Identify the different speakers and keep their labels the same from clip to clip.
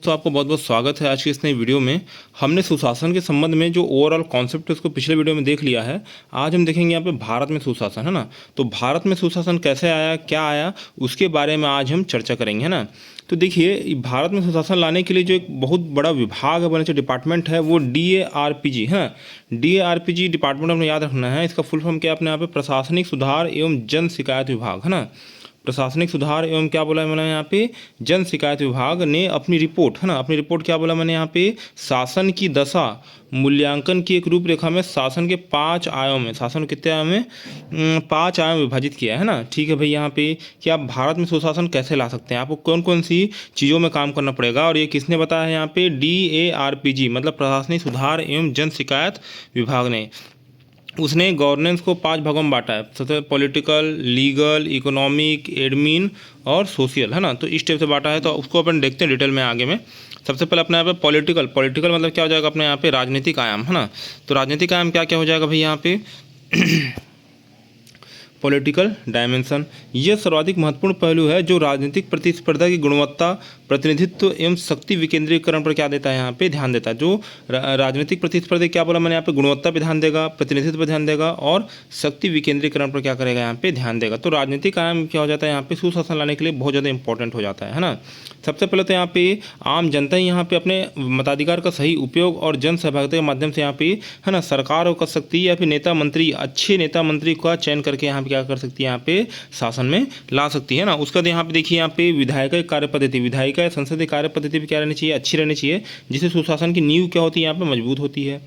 Speaker 1: तो आपको बहुत बहुत स्वागत है आज की इस नई वीडियो में। हमने सुशासन के संबंध में जो ओवरऑल कॉन्सेप्ट है उसको पिछले वीडियो में देख लिया है। आज हम देखेंगे यहाँ पे भारत में सुशासन, है ना। तो भारत में सुशासन कैसे आया, क्या आया, उसके बारे में आज हम चर्चा करेंगे, है ना। तो देखिए, भारत में सुशासन लाने के लिए जो एक बहुत बड़ा विभाग है, बने जो डिपार्टमेंट है, वो DARPG है। DARPG डिपार्टमेंट हमने याद रखना है। इसका फुल फॉर्म क्या अपने यहाँ पे प्रशासनिक सुधार एवं जन शिकायत विभाग, है ना। प्रशासनिक सुधार एवं क्या बोला है मैंने यहाँ पे, जन शिकायत विभाग ने अपनी रिपोर्ट, है ना, अपनी रिपोर्ट क्या बोला मैंने यहाँ पे, शासन की दशा मूल्यांकन की एक रूपरेखा में शासन के 5 आयाम में, शासन कितने आयाम में, 5 आयाम विभाजित किया है ना। ठीक है भाई, यहाँ पे कि आप भारत में सुशासन कैसे ला सकते हैं, आपको कौन कौन सी चीज़ों में काम करना पड़ेगा, और ये किसने बताया है यहाँ पे, DARPG मतलब प्रशासनिक सुधार एवं जन शिकायत विभाग ने। उसने गवर्नेंस को 5 भागों में बांटा है। सबसे पॉलिटिकल, लीगल, इकोनॉमिक, एडमिन और सोशल, है ना। तो इस टाइप से बांटा है। तो उसको अपन देखते हैं डिटेल में आगे में। सबसे पहले अपने यहाँ पे पॉलिटिकल मतलब क्या हो जाएगा अपने यहाँ पे, राजनीतिक आयाम, है ना। तो राजनीतिक आयाम क्या क्या हो जाएगा भाई यहाँ पे पॉलिटिकल डायमेंशन, यह सर्वाधिक महत्वपूर्ण पहलू है जो राजनीतिक प्रतिस्पर्धा की गुणवत्ता, प्रतिनिधित्व एवं शक्ति विकेंद्रीकरण पर क्या देता है, यहाँ पे ध्यान देता है। जो राजनीतिक प्रतिस्पर्धा क्या बोला मैंने यहाँ पे, गुणवत्ता पे ध्यान देगा, प्रतिनिधित्व पर ध्यान देगा और शक्ति विकेंद्रीकरण पर क्या करेगा, यहाँ पे ध्यान देगा। तो राजनीतिक आयाम क्या हो जाता है यहाँ पे, सुशासन लाने के लिए बहुत ज़्यादा इंपॉर्टेंट हो जाता है ना। सबसे पहले तो यहाँ पे आम जनता ही यहाँ पे अपने मताधिकार का सही उपयोग और जन सहभागिता के माध्यम से यहाँ पे, है ना, सरकार कर सकती है या फिर नेता मंत्री, अच्छे नेता मंत्री का चयन करके यहाँ पे क्या कर सकती है, यहाँ पे शासन में ला सकती है ना। उसका यहाँ पे देखिए, यहाँ पे विधायिका कार्य पद्धति, विधायिका संसदीय कार्य पद्धति भी क्या रहनी चाहिए, अच्छी रहनी चाहिए, जिससे सुशासन की नींव क्या होती है, यहाँ पे मजबूत होती है।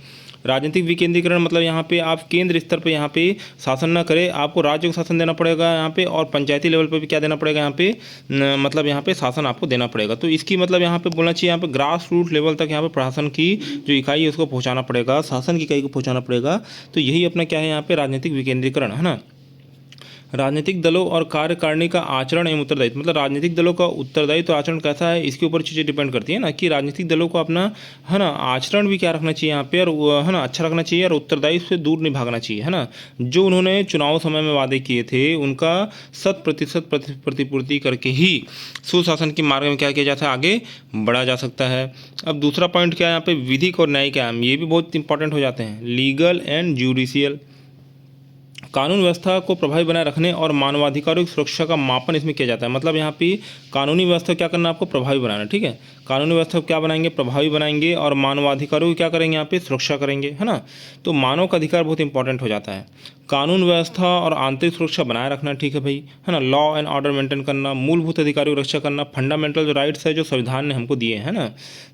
Speaker 1: राजनीतिक विकेंद्रीकरण मतलब यहाँ पे आप केंद्र स्तर पे यहाँ पे शासन ना करें, आपको राज्य को शासन देना पड़ेगा यहाँ पे, और पंचायती लेवल पे भी क्या देना पड़ेगा यहाँ पे, मतलब यहाँ पे शासन आपको देना पड़ेगा। तो इसकी मतलब यहाँ पे बोलना चाहिए, यहाँ पे ग्रास रूट लेवल तक यहाँ पे प्रशासन की जो इकाई है उसको पहुँचाना पड़ेगा, शासन की इकाई को पहुँचाना पड़ेगा। तो यही अपना क्या है यहाँ पे, राजनीतिक विकेंद्रीकरण, है ना। राजनीतिक दलों और कार्यकारिणी का आचरण एवं उत्तरदायित्व, मतलब राजनीतिक दलों का उत्तरदायित्व आचरण कैसा है, इसके ऊपर चीज़ें डिपेंड करती है ना, कि राजनीतिक दलों को अपना, है ना, आचरण भी क्या रखना चाहिए यहाँ पे, और है ना, अच्छा रखना चाहिए, और उत्तरदायित्व से दूर नहीं भागना चाहिए, है ना। जो उन्होंने चुनाव समय में वादे किए थे उनका 100% प्रतिपूर्ति करके ही सुशासन के मार्ग में क्या किया जाता है, आगे बढ़ा जा सकता है। अब दूसरा पॉइंट क्या है यहाँ पे, विधिक और न्यायिक आयाम, ये भी बहुत इंपॉर्टेंट हो जाते हैं। लीगल एंड जुडिशियल, कानून व्यवस्था को प्रभावी बनाए रखने और मानवाधिकारों की सुरक्षा का मापन इसमें किया जाता है। मतलब यहाँ पे कानूनी व्यवस्था क्या करना, आपको प्रभावी बनाना, ठीक है। कानूनी व्यवस्था को क्या बनाएंगे, प्रभावी बनाएंगे, और मानवाधिकारों की क्या करेंगे, यहाँ पे सुरक्षा करेंगे, है ना। तो मानव का अधिकार बहुत इंपॉर्टेंट हो जाता है। कानून व्यवस्था और आंतरिक सुरक्षा बनाए रखना, ठीक है भाई, है ना। लॉ एंड ऑर्डर मेंटेन करना, मूलभूत अधिकारों की रक्षा करना, फंडामेंटल जो राइट्स है जो संविधान ने हमको दिए हैं ना,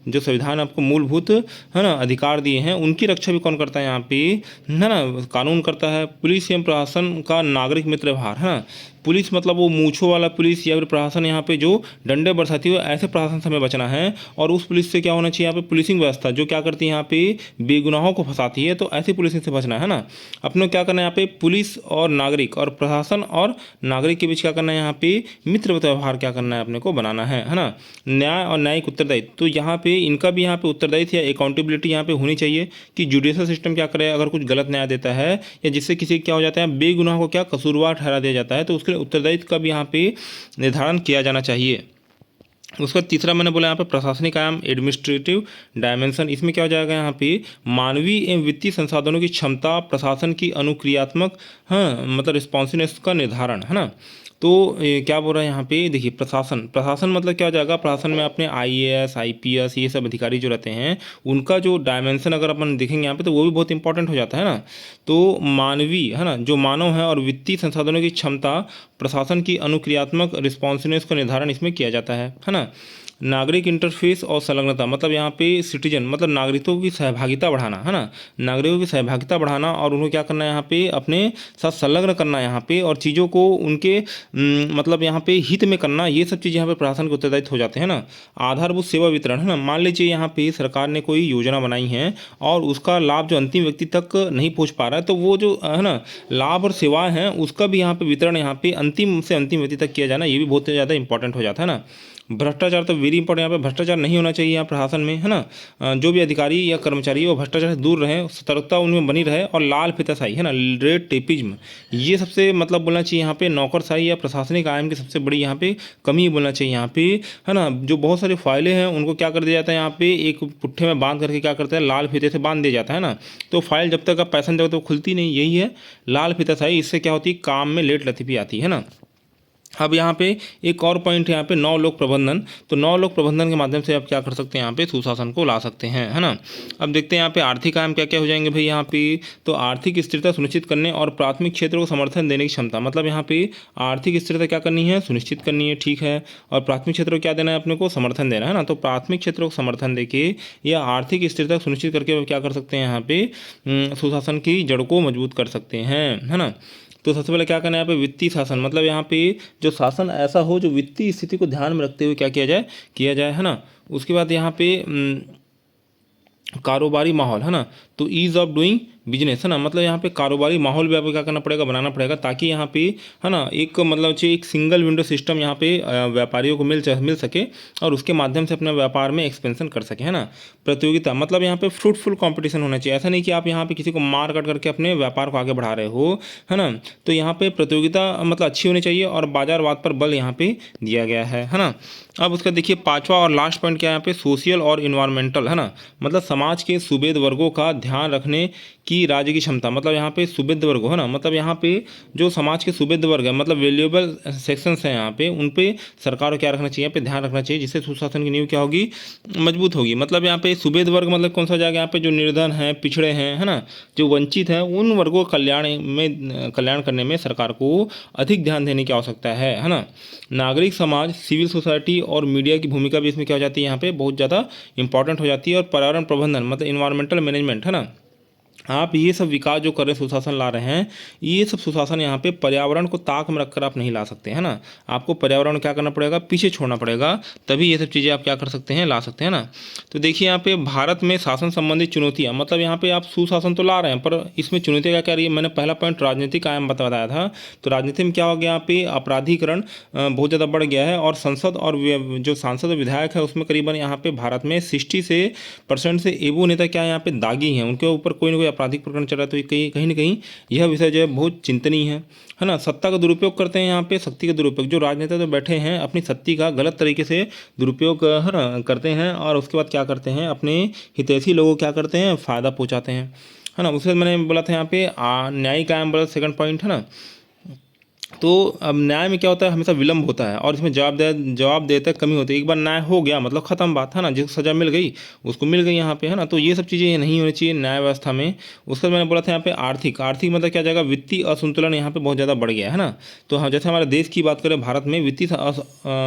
Speaker 1: जो संविधान आपको मूलभूत, है ना, अधिकार दिए हैं, उनकी रक्षा भी कौन करता है यहाँ पे, है ना, कानून करता है। पुलिस एवं प्रशासन का नागरिक मित्र व्यवहार, है ना। पुलिस मतलब वो मूंछों वाला पुलिस या फिर प्रशासन यहाँ पे जो डंडे बरसाती हो, ऐसे प्रशासन से हमें बचना है। और उस पुलिस से क्या होना चाहिए, यहाँ पे पुलिसिंग व्यवस्था जो क्या करती है, यहाँ पे बेगुनाहों को फंसाती है, तो ऐसी पुलिसिंग से बचना है ना। अपने क्या करना है यहाँ पे, पुलिस और नागरिक और प्रशासन और नागरिक के बीच क्या करना है, यहाँ पे मित्र व्यवहार क्या करना है, अपने को बनाना है ना। न्याय और न्यायिक उत्तरदायित्व, तो यहाँ पे इनका भी यहाँ पे उत्तरदायित्व या अकाउंटेबिलिटी यहाँ पे होनी चाहिए, कि जुडिशल सिस्टम क्या करे, अगर कुछ गलत न्याय देता है या जिससे किसी क्या हो जाता है, बेगुनाह को क्या कसूरवार ठहरा दिया जाता है, तो उसके उत्तरदायित्व का भी यहाँ पे निर्धारण किया जाना चाहिए। उसका तीसरा मैंने बोला यहाँ पे प्रशासनिक आयाम, एडमिनिस्ट्रेटिव डायमेंशन, इसमें क्या हो जाएगा यहाँ पे, मानवीय एवं वित्तीय संसाधनों की क्षमता, प्रशासन की अनुक्रियात्मक, हाँ, मतलब रिस्पॉन्सिवनेस का निर्धारण, है ना। तो क्या बोल रहा है यहाँ पे, देखिए प्रशासन मतलब क्या हो जाएगा, प्रशासन में अपने IAS IPS ये सब अधिकारी जो रहते हैं उनका जो डायमेंशन अगर अपन देखेंगे यहाँ पे, तो वो भी बहुत इंपॉर्टेंट हो जाता है ना। तो मानवीय, है ना, जो मानव है, और वित्तीय संसाधनों की क्षमता, प्रशासन की अनुक्रियात्मक रिस्पॉन्सिवनेस का निर्धारण इसमें किया जाता है ना। नागरिक इंटरफेस और संलग्नता, मतलब यहाँ पे सिटीजन मतलब नागरिकों की सहभागिता बढ़ाना, है ना। नागरिकों की सहभागिता बढ़ाना और उन्हें क्या करना है यहाँ पे, अपने साथ संलग्न करना यहाँ पे, और चीज़ों को उनके मतलब यहाँ पे हित में करना, ये सब चीज़ यहाँ पे प्रशासन के उत्तरदायित्व हो जाते हैं ना। आधारभूत सेवा वितरण, है ना। मान लीजिए यहाँ पे सरकार ने कोई योजना बनाई है और उसका लाभ जो अंतिम व्यक्ति तक नहीं पहुँच पा रहा है, तो वो जो, है ना, लाभ और सेवाएँ हैं उसका भी यहाँ पे वितरण यहाँ पे अंतिम से अंतिम व्यक्ति तक किया जाना, ये भी बहुत ज़्यादा इंपॉर्टेंट हो जाता है ना। भ्रष्टाचार तो वेरी इंपॉर्टेंट, यहाँ पे भ्रष्टाचार नहीं होना चाहिए यहाँ प्रशासन में, है ना। जो भी अधिकारी या कर्मचारी वो भ्रष्टाचार से दूर रहे, सतर्कता उनमें बनी रहे, और लाल फीताशाही, है ना, रेड टेपिज्म, ये सबसे मतलब बोलना चाहिए यहाँ पे नौकरशाही या प्रशासनिक आयाम की सबसे बड़ी यहाँ पे कमी बोलना चाहिए यहाँ पे, है ना। जो बहुत सारी फाइलें हैं उनको क्या कर दिया जाता है यहाँ पे, एक पुट्ठे में बांध करके क्या करते हैं, लाल फीते से बांध दिया जाता है ना। तो फाइल जब तक आप पैसा नहीं दोगे तो खुलती नहीं, यही है लाल फीताशाही। इससे क्या होती है, काम में लेट लतीफ़ी आती है ना। अब यहाँ पे एक और पॉइंट है यहाँ पे 9 लोक प्रबंधन। तो 9 लोक प्रबंधन के माध्यम से आप क्या कर सकते हैं, यहाँ पे सुशासन को ला सकते हैं, है ना। अब देखते हैं यहाँ पे आर्थिक आयाम क्या क्या हो जाएंगे भाई यहाँ पे। तो आर्थिक स्थिरता सुनिश्चित करने और प्राथमिक क्षेत्रों को समर्थन देने की क्षमता, मतलब यहाँ पे आर्थिक स्थिरता क्या करनी है, सुनिश्चित करनी है, ठीक है। और प्राथमिक क्षेत्रों को क्या देना है अपने को, समर्थन देना है ना। तो प्राथमिक क्षेत्रों को समर्थन देके या आर्थिक स्थिरता सुनिश्चित करके क्या कर सकते हैं यहाँ पे, सुशासन की जड़ को मजबूत कर सकते हैं, है ना। तो सबसे पहले क्या करना है यहाँ पे, वित्तीय शासन, मतलब यहाँ पे जो शासन ऐसा हो जो वित्तीय स्थिति को ध्यान में रखते हुए क्या किया जाए, है ना। उसके बाद यहाँ पे कारोबारी माहौल, है ना। तो ईज ऑफ डूइंग बिजनेस, है ना, मतलब यहाँ पे कारोबारी माहौल भी आपको क्या करना पड़ेगा, बनाना पड़ेगा, ताकि यहाँ पे, है ना, एक मतलब एक सिंगल विंडो सिस्टम यहाँ पे व्यापारियों को मिल सके और उसके माध्यम से अपने व्यापार में एक्सपेंशन कर सके, है ना। प्रतियोगिता, मतलब यहाँ पे फ्रूटफुल कंपटीशन होना चाहिए, ऐसा नहीं कि आप यहाँ पे किसी को मार काट करके अपने व्यापार को आगे बढ़ा रहे हो, है ना। तो यहाँ पे प्रतियोगिता मतलब अच्छी होनी चाहिए और बाजारवाद पर बल यहाँ पे दिया गया है ना। अब उसका देखिए 5वां और लास्ट पॉइंट क्या है यहाँ पे, सोशल और इन्वायरमेंटल, है ना, मतलब समाज के सुबेद वर्गों का ध्यान रखने की राज्य की क्षमता, मतलब यहाँ पे सुबेद वर्ग हो ना, मतलब यहाँ पे जो समाज के सुबेद वर्ग है, मतलब वैल्यूएबल सेक्शंस हैं यहाँ पे, उन पे सरकार को क्या रखना चाहिए, यहाँ पे ध्यान रखना चाहिए, जिससे सुशासन की नींव क्या होगी, मजबूत होगी। मतलब यहाँ पे सुबेद वर्ग मतलब कौन सा जाएगा, यहाँ पे जो निर्धन है, पिछड़े हैं, है ना, जो वंचित हैं, उन वर्गों का कल्याण करने में सरकार को अधिक ध्यान देने की आवश्यकता है ना। नागरिक समाज, सिविल सोसाइटी और मीडिया की भूमिका भी इसमें क्या हो जाती है, यहाँ पे बहुत ज़्यादा इंपॉर्टेंट हो जाती है। और पर्यावरण प्रबंधन मतलब इन्वायरमेंटल मैनेजमेंट, है ना, आप ये सब विकास जो कर रहे हैं, सुशासन ला रहे हैं, ये सब सुशासन यहाँ पे पर्यावरण को ताक में रखकर आप नहीं ला सकते, है ना। आपको पर्यावरण क्या करना पड़ेगा, पीछे छोड़ना पड़ेगा, तभी ये सब चीज़ें आप क्या कर सकते हैं, ला सकते हैं ना। तो देखिए यहाँ पे भारत में शासन संबंधी चुनौतियाँ, मतलब यहाँ पे आप सुशासन तो ला रहे हैं पर इसमें चुनौतियाँ क्या रही है। मैंने पहला पॉइंट राजनीतिक आयाम बताया था। तो राजनीति में क्या हो गया, यहाँ पे अपराधीकरण बहुत ज़्यादा बढ़ गया है और संसद और जो सांसद और विधायक है उसमें करीबन यहाँ पे भारत में 60% से एबो नेता क्या है यहाँ पे दागी हैं, उनके ऊपर कोई ना कोई आपराधिक प्रकरण चल रहा है। तो कहीं ना कहीं यह विषय जो है बहुत चिंतनीय है ना। सत्ता का दुरुपयोग करते हैं यहाँ पे, शक्ति का दुरुपयोग, जो राजनेता जो बैठे हैं अपनी शक्ति का गलत तरीके से दुरुपयोग, है ना, करते हैं और उसके बाद क्या करते हैं, अपने हितैषी लोगों को क्या करते हैं, फ़ायदा पहुँचाते हैं, है ना। उसके बाद मैंने बोला था यहाँ पे न्यायिक आयाम बोला, सेकंड पॉइंट, है ना। तो अब न्याय में क्या होता है, हमेशा विलंब होता है और इसमें जवाब देते कमी होती है। एक बार न्याय हो गया मतलब ख़त्म बात, है ना, जिसको सज़ा मिल गई उसको मिल गई यहाँ पे, है ना। तो ये सब चीज़ें नहीं होनी चाहिए न्याय व्यवस्था में। उसके बाद मैंने बोला था यहाँ पे आर्थिक मतलब क्या जाएगा, वित्तीय असंतुलन यहाँ पे बहुत ज़्यादा बढ़ गया है ना। तो हाँ, जैसे हमारे देश की बात करें, भारत में वित्तीय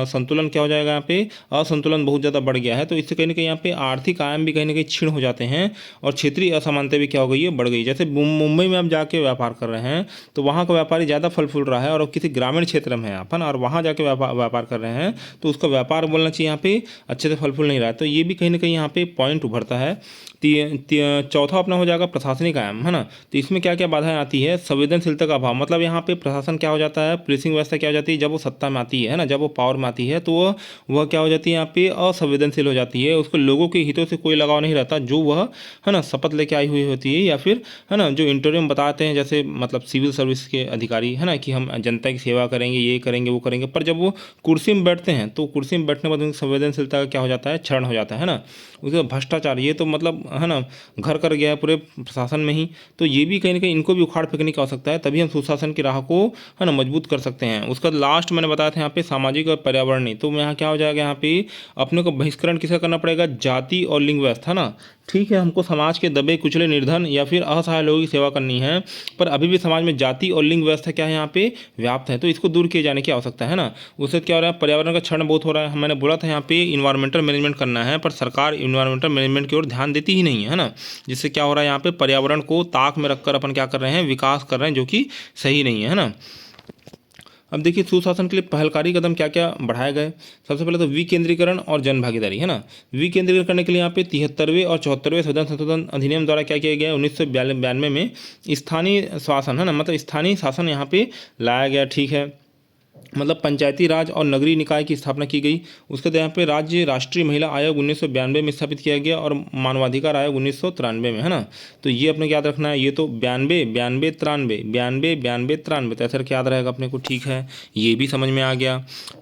Speaker 1: संतुलन क्या हो जाएगा, यहाँ पे असंतुलन बहुत ज़्यादा बढ़ गया है। तो इससे कहीं ना कहीं यहाँ पे आर्थिक आयाम भी कहीं ना कहीं क्षीण हो जाते हैं और क्षेत्रीय असमानता भी क्या हो गई है, बढ़ गई। जैसे मुंबई में आप जाके व्यापार कर रहे हैं तो वहाँ का व्यापारी ज़्यादा फल फूल रहा है और किसी ग्रामीण क्षेत्र में है अपन और वहाँ जाके व्यापार कर रहे हैं तो उसका व्यापार बोलना चाहिए यहाँ पे अच्छे से फल फूल नहीं रहा है। तो ये भी कहीं ना कहीं यहाँ पे पॉइंट उभरता है। चौथा अपना हो जाएगा प्रशासनिक आयाम, है ना। तो इसमें क्या क्या बाधाएं आती है, संवेदनशीलता का अभाव, मतलब यहाँ पे प्रशासन क्या हो जाता है, पुलिसिंग व्यवस्था क्या हो जाती है, जब वो सत्ता में आती है ना, जब वो पावर में आती है तो वह क्या हो जाती है, यहाँ पे असंवेदनशील हो जाती है। उसको लोगों के हितों से कोई लगाव नहीं रहता, जो वह, है ना, शपथ लेके आई हुई होती है या फिर, है ना, जो इंटरव्यू में बताते हैं, जैसे मतलब सिविल सर्विस के अधिकारी, है ना, कि हम जनता की सेवा करेंगे, ये करेंगे, वो करेंगे, पर जब वो कुर्सी में बैठते हैं तो कुर्सी में बैठने के बाद उनकी संवेदनशीलता का क्या हो जाता है, क्षरण हो जाता है ना। उसके बाद भ्रष्टाचार, ये तो मतलब, है ना, घर कर गया है पूरे प्रशासन में ही। तो ये भी कहीं ना कहीं इनको भी उखाड़ फेंकने की आवश्यकता है, तभी हम सुशासन की राह को, है ना, मजबूत कर सकते हैं। उसका लास्ट मैंने बताया था यहाँ पे सामाजिक और पर्यावरणीय। तो यहाँ क्या हो जाएगा, यहाँ पे अपने को बहिष्करण किसका करना पड़ेगा, जाति और लिंग व्यवस्था ना। ठीक है, हमको समाज के दबे कुचले निर्धन या फिर असहाय लोगों की सेवा करनी है, पर अभी भी समाज में जाति और लिंग व्यवस्था क्या है, यहाँ पे व्याप्त है, तो इसको दूर किए जाने की आवश्यकता है ना। उससे क्या हो रहा है, पर्यावरण का क्षरण बहुत हो रहा है। मैंने बोला था यहाँ पे इन्वायरमेंटल मैनेजमेंट करना है, पर सरकार इन्वायरमेंटल मैनेजमेंट की ओर ध्यान देती ही नहीं है ना। जिससे क्या हो रहा है, यहाँ पे पर्यावरण को ताक में रखकर अपन क्या कर रहे हैं, विकास कर रहे हैं, जो कि सही नहीं है ना। अब देखिए सुशासन के लिए पहलकारी कदम क्या क्या बढ़ाए गए। सबसे पहले तो विकेंद्रीकरण और जन भागीदारी, है ना। विकेंद्रीकरण करने के लिए यहाँ पे 73वें और 74वें संशोधन अधिनियम द्वारा क्या किया गया, 1992 में स्थानीय शासन, है ना, मतलब स्थानीय शासन यहाँ पे लाया गया, ठीक है। मतलब पंचायती राज और नगरीय निकाय की स्थापना की गई। उसके बाद यहाँ पे राज्य राष्ट्रीय महिला आयोग 1992 में स्थापित किया गया और मानवाधिकार आयोग 1993 में, है ना। तो ये अपने को याद रखना है, ये तो 92 92 93 92 92 93, तो ऐसा करके याद रहेगा अपने को, ठीक है, ये भी समझ में आ गया।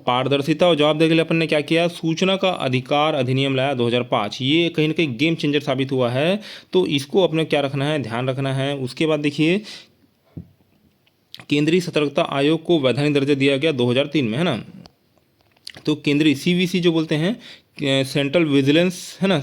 Speaker 1: पारदर्शिता और जवाबदेही के लिए अपन ने क्या किया, सूचना का अधिकार अधिनियम लाया 2005, ये कहीं ना कहीं गेम चेंजर साबित हुआ है, तो इसको अपने क्या रखना है, ध्यान रखना है। उसके बाद देखिए केंद्रीय सतर्कता आयोग को वैधानिक दर्जा दिया गया 2003 में, है ना। तो केंद्रीय सीवीसी जो बोलते हैं, सेंट्रल विजिलेंस, है ना,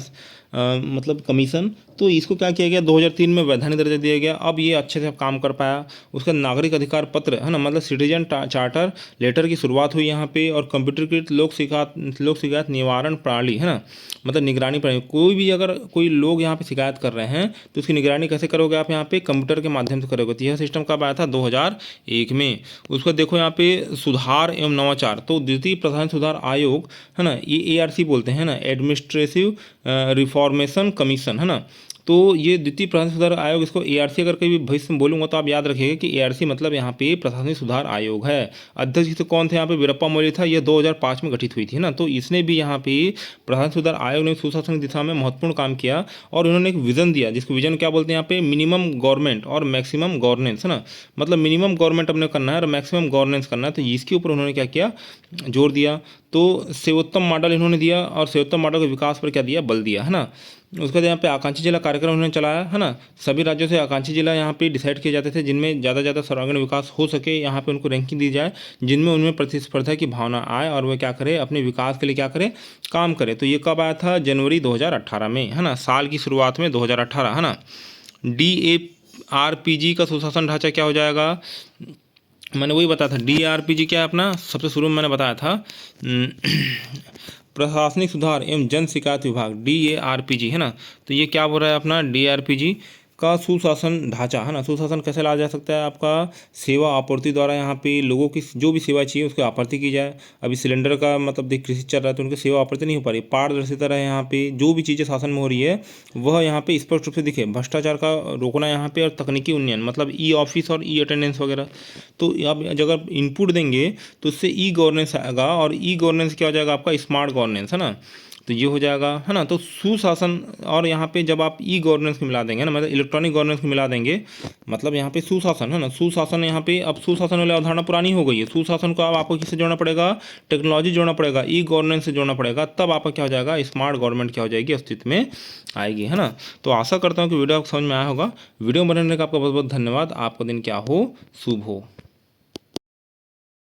Speaker 1: मतलब कमीशन, तो इसको क्या किया गया 2003 में वैधानिक दर्जा दिया गया। अब ये अच्छे से काम कर पाया। उसका नागरिक अधिकार पत्र, है ना, मतलब सिटीजन चार्टर लेटर की शुरुआत हुई यहाँ पे, और कंप्यूटरीकृत लोक शिकायत निवारण प्रणाली, है ना, मतलब निगरानी प्रणाली। कोई भी अगर कोई लोग यहाँ पे शिकायत कर रहे हैं तो उसकी निगरानी कैसे करोगे आप, यहाँ पे कंप्यूटर के माध्यम से करोगे। तो यह सिस्टम कब आया था, 2001 में। उसको देखो यहाँ पे सुधार एवं नवाचार, तो द्वितीय प्रशासन सुधार आयोग, है ना, ये ARC बोलते हैं ना, एडमिनिस्ट्रेटिव रिफॉर्मेशन कमीशन, है ना। तो ये द्वितीय प्रशासनिक सुधार आयोग, इसको ARC अगर कभी भविष्य में बोलूँगा तो आप याद रखिएगा कि ARC मतलब यहाँ पे प्रशासनिक सुधार आयोग है। अध्यक्ष तो कौन थे यहाँ पे, वीरप्पा मोइली था। यह 2005 में गठित हुई थी ना। तो इसने भी यहाँ पे प्रशासनिक सुधार आयोग ने सुशासन की दिशा में महत्वपूर्ण काम किया, और उन्होंने एक विजन दिया, जिसको विजन क्या बोलते हैं यहाँ पे, मिनिमम गवर्नमेंट और मैक्सिमम गवर्नेंस, है ना, मतलब मिनिमम गवर्नमेंट अपने करना है और मैक्सिमम गवर्नेंस करना है। तो इसके ऊपर उन्होंने क्या किया, जोर दिया। तो सेवोत्तम मॉडल इन्होंने दिया, और सेवोत्तम मॉडल के विकास पर क्या दिया, बल दिया, है ना। उसके बाद यहाँ पे आकांक्षी जिला कार्यक्रम उन्होंने चलाया, है ना। सभी राज्यों से आकांक्षी जिला यहाँ पे डिसाइड किए जाते थे, जिनमें ज़्यादा से ज़्यादा सर्वांगीण विकास हो सके, यहाँ पे उनको रैंकिंग दी जाए, जिनमें उनमें प्रतिस्पर्धा की भावना आए और वे क्या करें, अपने विकास के लिए क्या करें, काम करें। तो ये कब आया था, जनवरी 2018 में, है ना, साल की शुरुआत में 2018, है ना। DARPG का सुशासन ढांचा क्या हो जाएगा, मैंने वही बताया था। DARPG क्या है अपना, सबसे शुरू में मैंने बताया था प्रशासनिक सुधार एवं जन शिकायत विभाग, DARPG, है ना। तो ये क्या बोल रहा है अपना, DARPG का सुशासन ढांचा, है ना। सुशासन कैसे लाया जा सकता है, आपका सेवा आपूर्ति द्वारा यहाँ पे लोगों की जो भी सेवा चाहिए उसकी आपूर्ति की जाए। अभी सिलेंडर का मतलब देख कृषि चल रहा है तो उनकी सेवा आपूर्ति नहीं हो पा रही। पारदर्शिता रहे, यहाँ पे जो भी चीज़ें शासन में हो रही है वह यहाँ पे स्पष्ट रूप से दिखे। भ्रष्टाचार का रोकना यहाँ पे, और तकनीकी उन्नयन, मतलब E-ऑफिस और E-अटेंडेंस वगैरह। तो आप अगर इनपुट देंगे तो उससे E-गवर्नेंस आएगा, और E-गवर्नेंस क्या हो जाएगा आपका, स्मार्ट गवर्नेंस, है ना। तो ये हो जाएगा, है ना। तो सुशासन, और यहाँ पे जब आप E-गवर्नेंस को मिला देंगे ना, मतलब इलेक्ट्रॉनिक गवर्नेंस को मिला देंगे, मतलब यहाँ पे सुशासन, है ना। सुशासन यहाँ पे अब सुशासन वाली अवधारणा पुरानी हो गई है। सुशासन को अब आपको किससे जोड़ना पड़ेगा, टेक्नोलॉजी जोड़ना पड़ेगा, E-गवर्नेंस से जोड़ना पड़ेगा, तब आपका क्या हो जाएगा, स्मार्ट गवर्नमेंट क्या हो जाएगी, अस्तित्व में आएगी, है ना। तो आशा करता हूँ कि वीडियो आपको समझ में आया होगा। वीडियो बनाने का आपका बहुत बहुत धन्यवाद। आपका दिन क्या हो, शुभ हो।